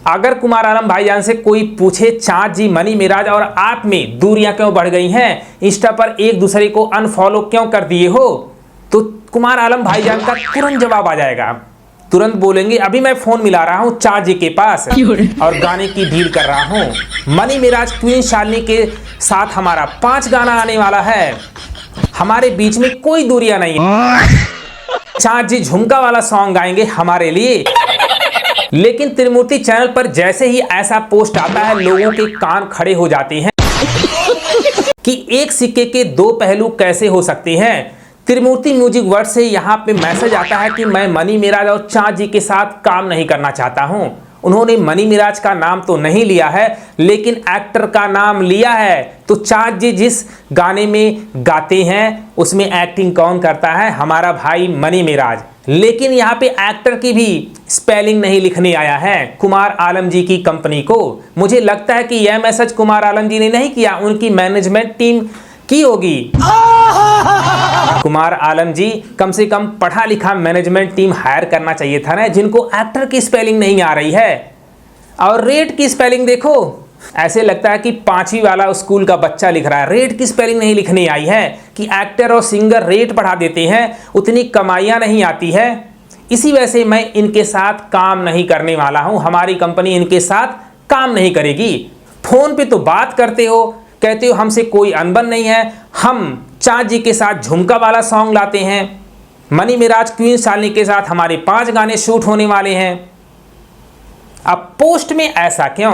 अगर कुमार आलम भाईजान से कोई पूछे चाँद जी, मनी मिराज और आप में दूरियां क्यों बढ़ गई हैं, इंस्टा पर एक दूसरे को अनफॉलो क्यों कर दिए हो, तो कुमार आलम भाईजान का तुरंत जवाब आ जाएगा। तुरंत बोलेंगे अभी मैं फोन मिला रहा हूं चाँद जी के पास और गाने की डील कर रहा हूं। मनी मिराज क्वीन शालिनी के साथ हमारा 5 गाना आने वाला है, हमारे बीच में कोई दूरियां नहीं है। चाँद जी झुमका वाला सॉन्ग गाएंगे हमारे लिए। लेकिन त्रिमूर्ति चैनल पर जैसे ही ऐसा पोस्ट आता है, लोगों के कान खड़े हो जाते हैं कि एक सिक्के के 2 पहलू कैसे हो सकते हैं। त्रिमूर्ति म्यूजिक वर्ड से यहाँ पे मैसेज आता है कि मैं मनी मिराज और चाँद जी के साथ काम नहीं करना चाहता हूँ। उन्होंने मनी मिराज का नाम तो नहीं लिया है, लेकिन एक्टर का नाम लिया है। तो चाँद जी जिस गाने में गाते हैं उसमें एक्टिंग कौन करता है, हमारा भाई मनी मिराज। लेकिन यहाँ पे एक्टर की भी स्पेलिंग नहीं लिखने आया है कुमार आलम जी की कंपनी को। मुझे लगता है कि यह मैसेज कुमार आलम जी ने नहीं किया, उनकी मैनेजमेंट टीम की होगी। कुमार आलम जी कम से कम पढ़ा लिखा मैनेजमेंट टीम हायर करना चाहिए था ना, जिनको एक्टर की स्पेलिंग नहीं आ रही है। और रेट की स्पेलिंग देखो, ऐसे लगता है कि 5वीं वाला स्कूल का बच्चा लिख रहा है। रेट की स्पेलिंग नहीं लिखने आई है कि एक्टर और सिंगर रेट बढ़ा देते हैं, उतनी कमाइयां नहीं आती है। इसी वजह से मैं इनके साथ काम नहीं करने वाला हूं, हमारी कंपनी इनके साथ काम नहीं करेगी। फोन पे तो बात करते हो, कहते हो हमसे कोई अनबन नहीं है, हम चाँद जी के साथ झुमका वाला सॉन्ग लाते हैं, मनी मिराज क्वीन शालिनी के साथ हमारे 5 गाने शूट होने वाले हैं। अब पोस्ट में ऐसा क्यों?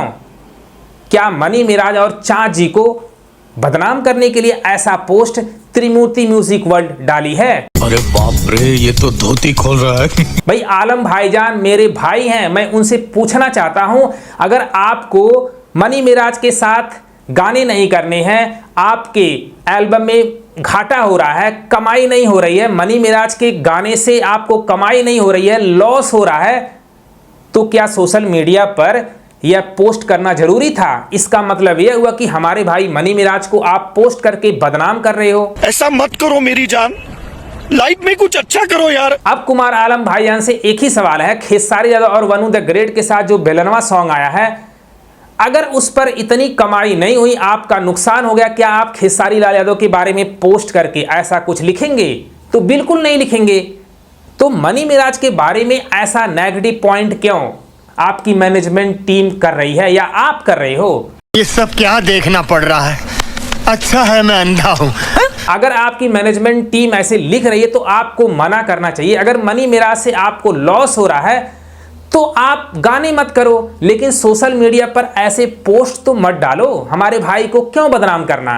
क्या मनी मिराज और चाँद जी को बदनाम करने के लिए ऐसा पोस्ट त्रिमूर्ति म्यूजिक वर्ल्ड डाली है? अरे बाप रे, ये तो धोती खोल रहा है। भाई आलम भाईजान मेरे भाई हैं, मैं उनसे पूछना चाहता हूं, अगर आपको मनी मिराज के साथ गाने नहीं करने हैं, आपके एल्बम में घाटा हो रहा है, कमाई नहीं हो रही है, मनी मिराज के गाने से आपको कमाई नहीं हो रही है, लॉस हो रहा है, तो क्या सोशल मीडिया पर यह पोस्ट करना जरूरी था? इसका मतलब यह हुआ कि हमारे भाई मनी मिराज को आप पोस्ट करके बदनाम कर रहे हो। ऐसा मत करो मेरी जान, लाइफ में कुछ अच्छा करो यार। अब कुमार आलम भाईजान से एक ही सवाल है, खेसारी यादव और वनु द ग्रेट के साथ जो बेलनवा सॉन्ग आया है, अगर उस पर इतनी कमाई नहीं हुई, आपका नुकसान हो गया, क्या आप खेसारी लाल यादव के बारे में पोस्ट करके ऐसा कुछ लिखेंगे? तो बिल्कुल नहीं लिखेंगे। तो मनी मिराज के बारे में ऐसा नेगेटिव पॉइंट क्यों आपकी मैनेजमेंट टीम कर रही है या आप कर रहे हो? ये सब क्या देखना पड़ रहा है? अच्छा है मैं अंधा हूं। अगर आपकी मैनेजमेंट टीम ऐसे लिख रही है तो आपको मना करना चाहिए। अगर मनी मिराज से आपको लॉस हो रहा है तो आप गाने मत करो, लेकिन सोशल मीडिया पर ऐसे पोस्ट तो मत डालो। हमारे भाई को क्यों बदनाम करना?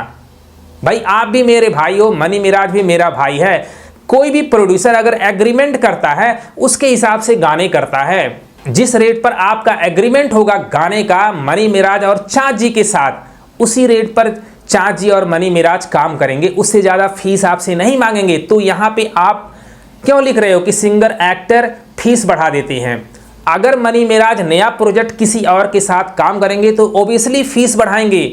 भाई आप भी मेरे भाई हो, मनी मिराज भी मेरा भाई है। कोई भी प्रोड्यूसर अगर एग्रीमेंट करता है उसके हिसाब से गाने करता है। जिस रेट पर आपका एग्रीमेंट होगा गाने का मनी मिराज और चाँद जी के साथ, उसी रेट पर चाँद जी और मनी मिराज काम करेंगे, उससे ज़्यादा फीस आपसे नहीं मांगेंगे। तो यहाँ पे आप क्यों लिख रहे हो कि सिंगर एक्टर फीस बढ़ा देते हैं? अगर मनी मिराज नया प्रोजेक्ट किसी और के साथ काम करेंगे तो ओबियसली फीस बढ़ाएंगे,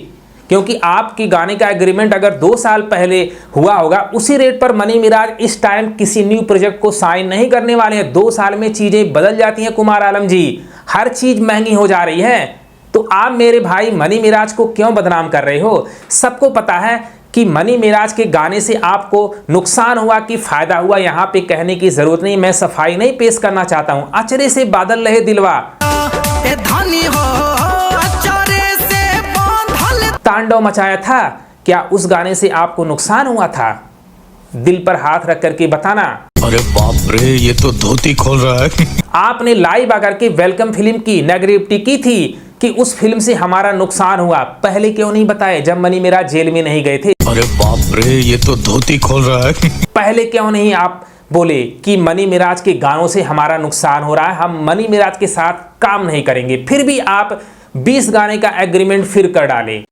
क्योंकि आपकी गाने का एग्रीमेंट अगर 2 साल पहले हुआ होगा, उसी रेट पर मनी मिराज इस टाइम किसी न्यू प्रोजेक्ट को साइन नहीं करने वाले हैं। 2 साल में चीज़ें बदल जाती हैं कुमार आलम जी, हर चीज़ महंगी हो जा रही है। तो आप मेरे भाई मनी मिराज को क्यों बदनाम कर रहे हो? सबको पता है कि मनी मिराज के गाने से आपको नुकसान हुआ कि फायदा हुआ, यहाँ पे कहने की जरूरत नहीं। मैं सफाई नहीं पेश करना चाहता हूँ। अचरे से बादल रहे दिलवा, तांडव मचाया था, क्या उस गाने से आपको नुकसान हुआ था? दिल पर हाथ रख करके बताना। अरे बाप रे, ये तो धोती खोल रहा है। आपने लाइव आकर के वेलकम फिल्म की नेगेटिविटी की थी कि उस फिल्म से हमारा नुकसान हुआ, पहले क्यों नहीं बताए जब मनी मिराज जेल में नहीं गए थे? अरे बाप रे, ये तो धोती खोल रहा है। पहले क्यों नहीं आप बोले कि मनी मिराज के गानों से हमारा नुकसान हो रहा है, हम मनी मिराज के साथ काम नहीं करेंगे? फिर भी आप 20 गाने का एग्रीमेंट फिर कर डाले।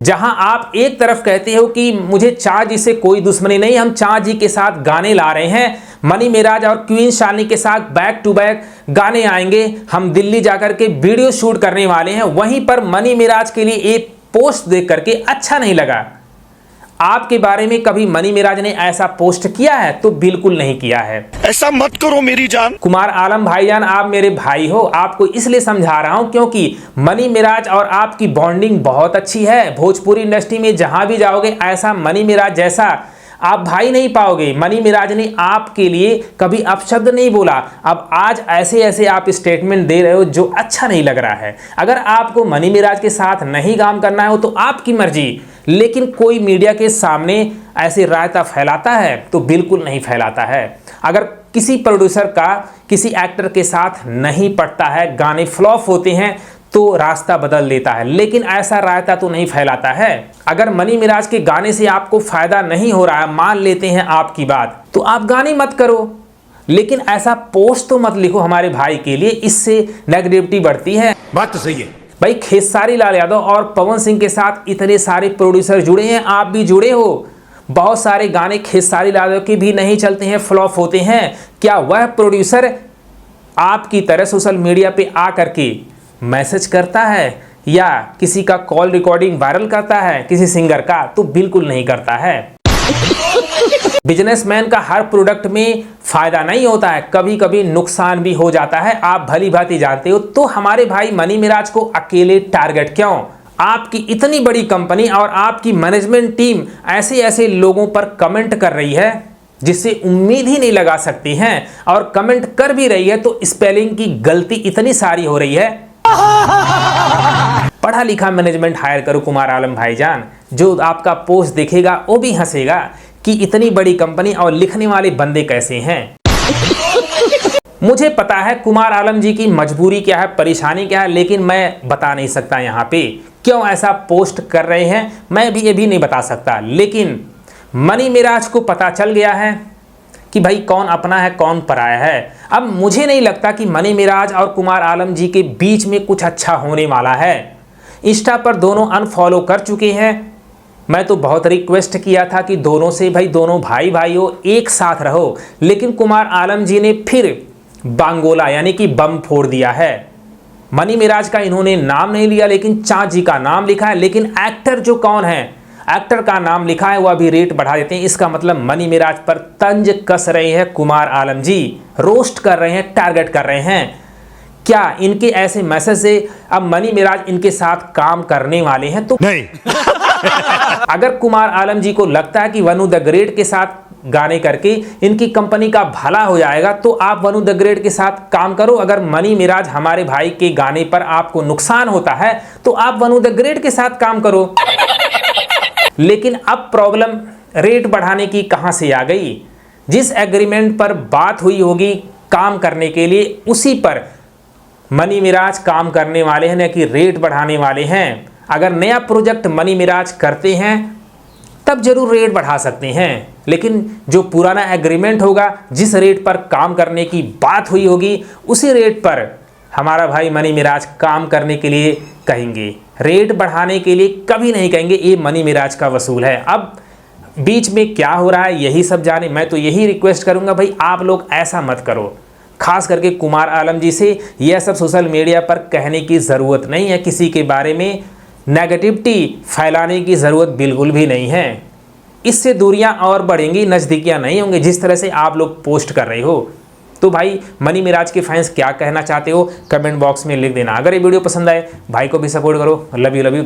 जहां आप एक तरफ कहते हो कि मुझे चाँद जी से कोई दुश्मनी नहीं, हम चाँद जी के साथ गाने ला रहे हैं, मनी मिराज और क्वीन शालिनी के साथ बैक टू बैक गाने आएंगे, हम दिल्ली जाकर के वीडियो शूट करने वाले हैं। वहीं पर मनी मिराज के लिए एक पोस्ट देख करके अच्छा नहीं लगा, आपके बारे में कभी मनी मिराज ने ऐसा पोस्ट किया है? तो बिल्कुल नहीं किया है। ऐसा मत करो मेरी जान। कुमार आलम भाईजान, आप मेरे भाई हो, आपको इसलिए समझा रहा हूं क्योंकि मनी मिराज और आपकी बॉन्डिंग बहुत अच्छी है। भोजपुरी इंडस्ट्री में जहां भी जाओगे ऐसा मनी मिराज जैसा आप भाई नहीं पाओगे। मनी मिराज ने आपके लिए कभी अपशब्द नहीं बोला। अब आज ऐसे ऐसे आप स्टेटमेंट दे रहे हो जो अच्छा नहीं लग रहा है। अगर आपको मनी मिराज के साथ नहीं काम करना है तो आपकी मर्जी, लेकिन कोई मीडिया के सामने ऐसे रायता फैलाता है तो बिल्कुल नहीं फैलाता है। अगर किसी प्रोड्यूसर का किसी एक्टर के साथ नहीं पड़ता है, गाने फ्लॉप होते हैं तो रास्ता बदल देता है, लेकिन ऐसा रायता तो नहीं फैलाता है। अगर मनी मिराज के गाने से आपको फायदा नहीं हो रहा है, मान लेते हैं आपकी बात, तो आप गाने मत करो, लेकिन ऐसा पोस्ट तो मत लिखो हमारे भाई के लिए, इससे नेगेटिविटी बढ़ती है। बात तो सही है भाई। खेसारी लाल यादव और पवन सिंह के साथ इतने सारे प्रोड्यूसर जुड़े हैं, आप भी जुड़े हो। बहुत सारे गाने खेसारी लाल यादव के भी नहीं चलते हैं, फ्लॉप होते हैं। क्या वह प्रोड्यूसर आपकी तरह सोशल मीडिया पे आ करके मैसेज करता है या किसी का कॉल रिकॉर्डिंग वायरल करता है किसी सिंगर का? तो बिल्कुल नहीं करता है। बिजनेसमैन का हर प्रोडक्ट में फायदा नहीं होता है, कभी कभी नुकसान भी हो जाता है, आप भली भांति जानते हो। तो हमारे भाई मनी मिराज को अकेले टारगेट क्यों? आपकी इतनी बड़ी कंपनी और आपकी मैनेजमेंट टीम ऐसे ऐसे लोगों पर कमेंट कर रही है जिससे उम्मीद ही नहीं लगा सकती हैं, और कमेंट कर भी रही है तो स्पेलिंग की गलती इतनी सारी हो रही है। पढ़ा लिखा मैनेजमेंट हायर करो कुमार आलम भाईजान, जो आपका पोस्ट देखेगा वो भी हंसेगा कि इतनी बड़ी कंपनी और लिखने वाले बंदे कैसे हैं। मुझे पता है कुमार आलम जी की मजबूरी क्या है, परेशानी क्या है, लेकिन मैं बता नहीं सकता यहाँ पे क्यों ऐसा पोस्ट कर रहे हैं, मैं भी ये भी नहीं बता सकता। लेकिन मनी मिराज को पता चल गया है कि भाई कौन अपना है कौन पराया है। अब मुझे नहीं लगता कि मनी मिराज और कुमार आलम जी के बीच में कुछ अच्छा होने वाला है। इंस्टा पर दोनों अनफॉलो कर चुके हैं। मैं तो बहुत रिक्वेस्ट किया था कि दोनों से भाई दोनों भाई भाई हो, एक साथ रहो, लेकिन कुमार आलम जी ने फिर बांगोला यानी कि बम फोड़ दिया है। मनी मिराज का इन्होंने नाम नहीं लिया लेकिन चाँद जी का नाम लिखा है, लेकिन एक्टर जो कौन है, एक्टर का नाम लिखा है, वह भी रेट बढ़ा देते हैं। इसका मतलब मनी मिराज पर तंज कस रहे हैं कुमार आलम जी, रोस्ट कर रहे हैं, टारगेट कर रहे हैं। क्या इनके ऐसे मैसेज से अब मनी मिराज इनके साथ काम करने वाले हैं? तो नहीं। अगर कुमार आलम जी को लगता है कि वनु द ग्रेट के साथ गाने करके इनकी कंपनी का भला हो जाएगा तो आप वनु द ग्रेट के साथ काम करो। अगर मनी मिराज हमारे भाई के गाने पर आपको नुकसान होता है तो आप वनु द ग्रेट के साथ काम करो। लेकिन अब प्रॉब्लम रेट बढ़ाने की कहां से आ गई? जिस एग्रीमेंट पर बात हुई होगी काम करने के लिए, उसी पर मनी मिराज काम करने वाले हैं, न कि रेट बढ़ाने वाले हैं। अगर नया प्रोजेक्ट मनी मिराज करते हैं तब जरूर रेट बढ़ा सकते हैं, लेकिन जो पुराना एग्रीमेंट होगा, जिस रेट पर काम करने की बात हुई होगी, उसी रेट पर हमारा भाई मनी मिराज काम करने के लिए कहेंगे। रेट बढ़ाने के लिए कभी नहीं कहेंगे, ये मनी मिराज का वसूल है। अब बीच में क्या हो रहा है यही सब जाने। मैं तो यही रिक्वेस्ट करूंगा भाई आप लोग ऐसा मत करो, खास करके कुमार आलम जी से यह सब सोशल मीडिया पर कहने की ज़रूरत नहीं है। किसी के बारे में नेगेटिविटी फैलाने की ज़रूरत बिल्कुल भी नहीं है। इससे दूरियां और बढ़ेंगी, नज़दीकियां नहीं होंगी जिस तरह से आप लोग पोस्ट कर रहे हो। तो भाई मनी मिराज के फैंस क्या कहना चाहते हो कमेंट बॉक्स में लिख देना। अगर ये वीडियो पसंद आए भाई को भी सपोर्ट करो। Love you.